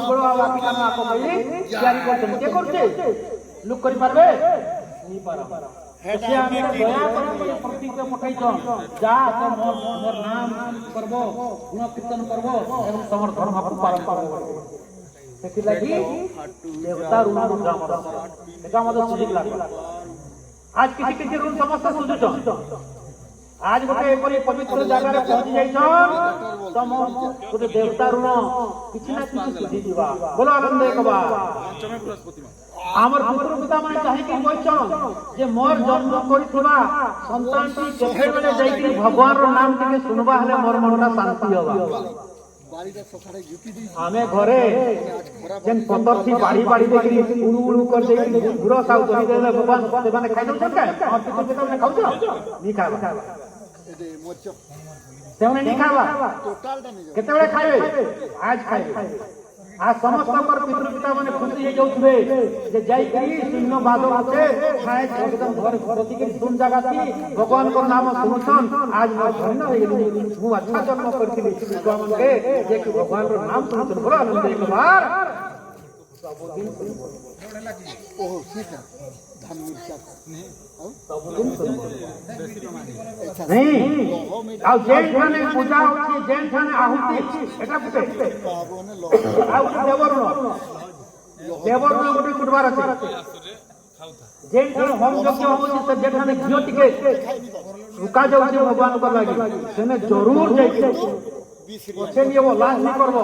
বড় আকি কানা কই জারি করছেন কে করছে লোক করি পারবে নি পারা সে আমি দয়া করে প্রতীকে পঠাইছন যা তো মোর নাম করব গুণ কীর্তন করব এবং তোমার ধর্ম পালন করব সেটি লাগি দেবতা ঋণ গ্রাম এটা আমাদের সুযোগ লাগবে আজ কিছু কিছু ঋণ সমস্যা সুঝুছন आज गोटे एपरी पवित्र जगह पहुंची जाइछन तम गोटे देवता ऋण किछि ना किछि सुझी दिबा बोलो आनंद एकबा हमर पुत्र पिता माने चाहि कि कहछन जे मोर जन्म करितबा संतानटी केते बेले जाई भगवान रो नाम टिके सुनबा हले मोर मनटा शांति होबा आमे घरे जेन पतर थी बाड़ी बाड़ी देखि उड़ू उड़ू कर देई गुरो साउ धरी देले भगवान से माने खाइ दउछन का हम पिता पिता माने खाउछ नी खाबा सेवने नहीं खावा केते बेले खाइबे आज खाइबे आ समस्त पर पितृ पिता माने खुशी हे जाउथबे जे जाई करी शून्य बादल আছে खाए एकदम घर घरती के सुन जगह थी भगवान को नाम सुनछन आज मोर धन्य हो गेली मु अच्छा जन्म करथिली भगवान के जे कि भगवान रो नाम सुनछन बोलो आनंद एक बार सब दिन ओह ठीक है धन मिर्चा नहीं आ जेन थाने पूजा होती जेन थाने आहुति एटा कुटे आ देवरन गोटे कुटबार আছে जेन थाने होम यज्ञ होती से जेन थाने घियो टिके रुका जाउची भगवान को लागी सेने जरूर जाई ओछे लिए वो लाज नहीं करबो